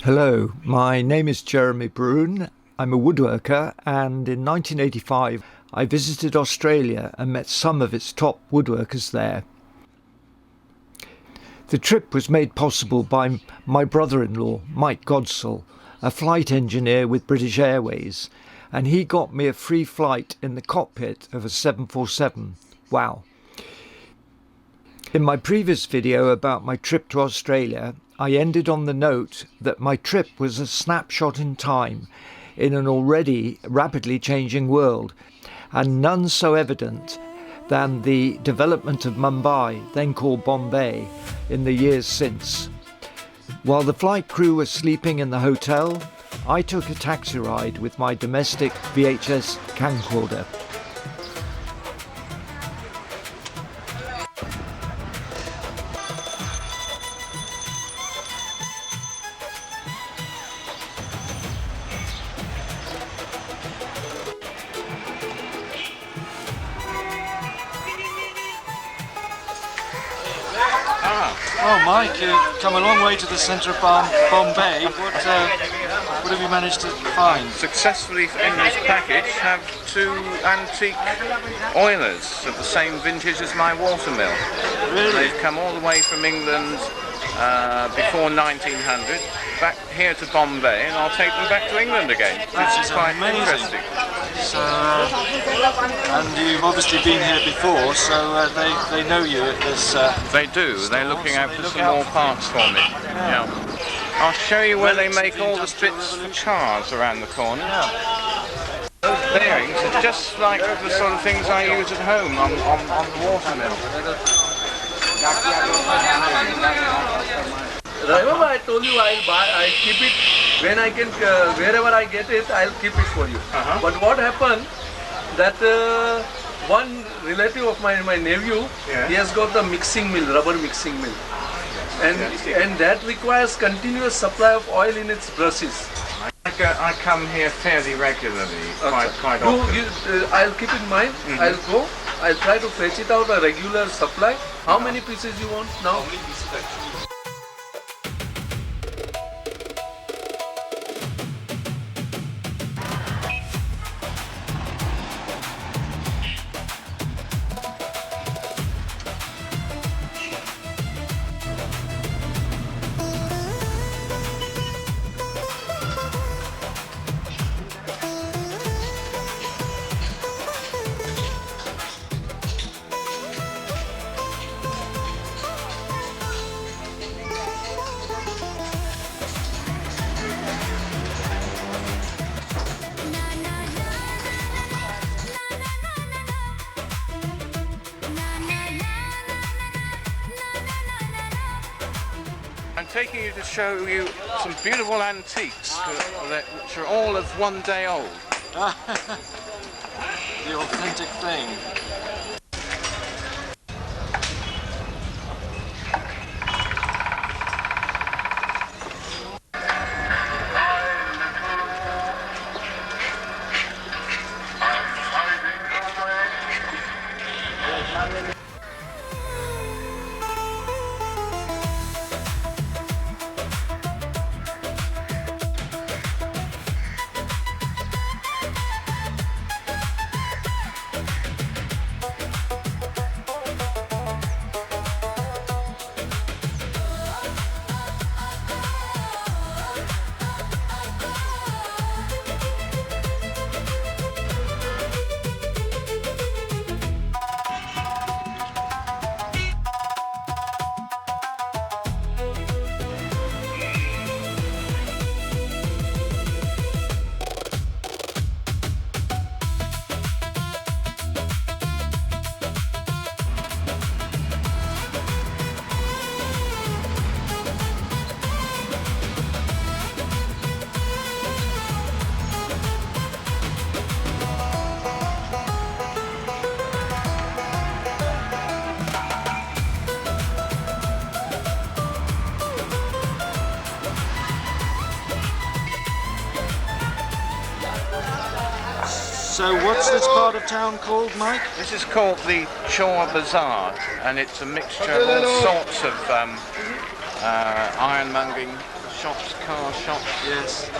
Hello, my name is Jeremy Broun. I'm a woodworker, and in 1985 I visited Australia and met some of its top woodworkers there. The trip was made possible by my brother-in-law, Mike Godsell, a flight engineer with British Airways, and he got me a free flight in the cockpit of a 747. Wow. In my previous video about my trip to Australia, I ended on the note that my trip was a snapshot in time in an already rapidly changing world, and none so evident than the development of Mumbai, then called Bombay, in the years since. While the flight crew was sleeping in the hotel, I took a taxi ride with my domestic VHS camcorder. Oh, Mike, you've come a long way to the centre of Bombay. What have you managed to find? Successfully in this package have two antique oilers of the same vintage as my watermill. Really? They've come all the way from England before 1900 back here to Bombay, and I'll take them back to England again. This is quite amazing. interesting. So, and you've obviously been here before, so they know you at this. They do. They're looking out for some more parts for me. Yeah. I'll show you where they make all the bits for cars around the corner. Those bearings are just like the sort of things I use at home on the watermill. Remember I told you I keep it when I can, wherever I get it, I'll keep it for you. But what happened, that one relative of my nephew, he has got the mixing mill, rubber mixing mill. And that requires continuous supply of oil in its brushes. I come here fairly regularly, quite often. I'll keep in mind, I'll go, I'll try to fetch it out a regular supply. How many pieces you want now? I'm taking you to show you some beautiful antiques which are all of one day old. The authentic thing. So what's this part of town called, Mike? This is called the Chaw Bazaar, and it's a mixture of all sorts of ironmongering, shops, car shops. Yes.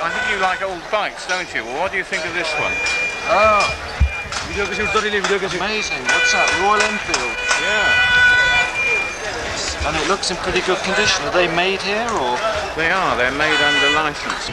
I think you like old bikes, don't you? Well, what do you think of this one? Oh, amazing. What's that? Royal Enfield. Yeah. And it looks in pretty good condition. Are they made here or? They are. They're made under license.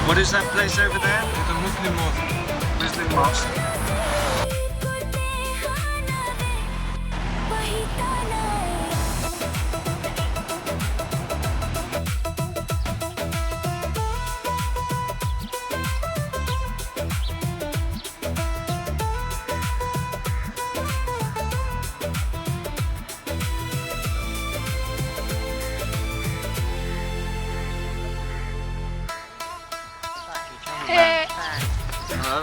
What is that place over there? The Muslim mosque. Hello.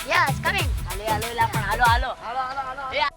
Yeah, it's coming. Hello. Yeah.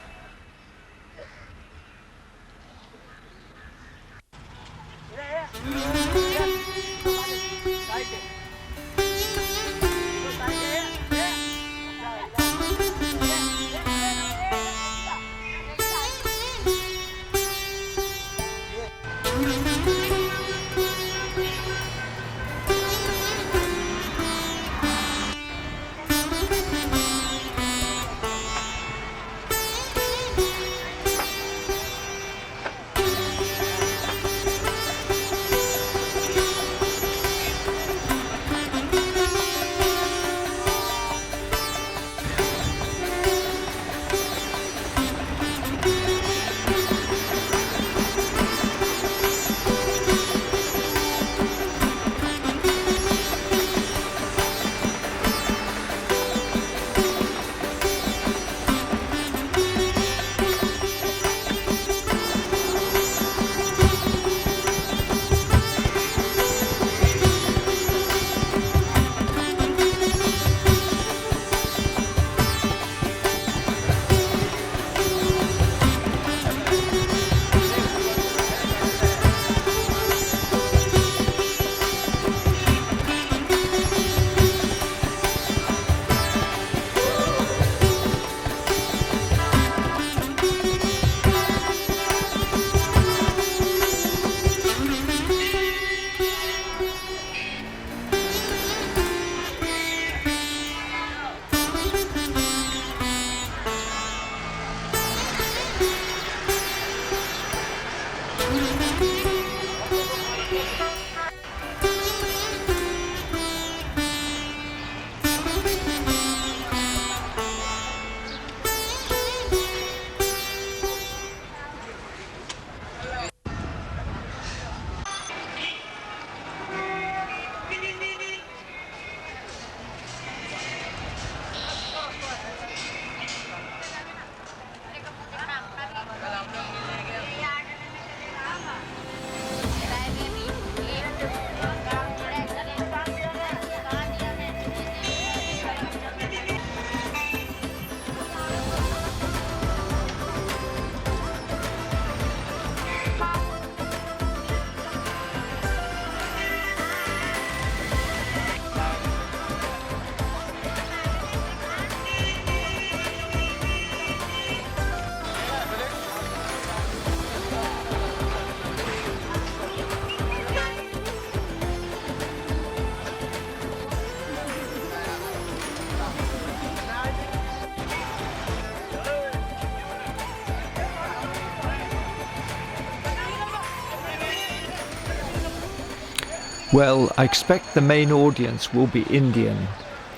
Well, I expect the main audience will be Indian,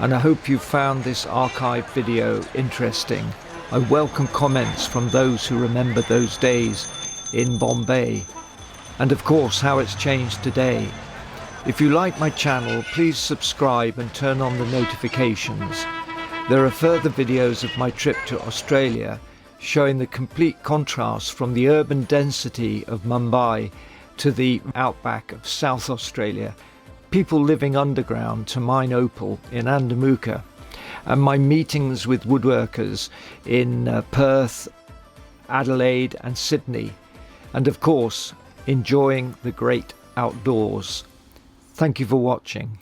and I hope you found this archive video interesting. I welcome comments from those who remember those days in Bombay, and of course how it's changed today. If you like my channel, please subscribe and turn on the notifications. There are further videos of my trip to Australia showing the complete contrast from the urban density of Mumbai to the outback of South Australia, people living underground to mine opal in Andamuka, and my meetings with woodworkers in Perth, Adelaide and Sydney, and of course enjoying the great outdoors. Thank you for watching.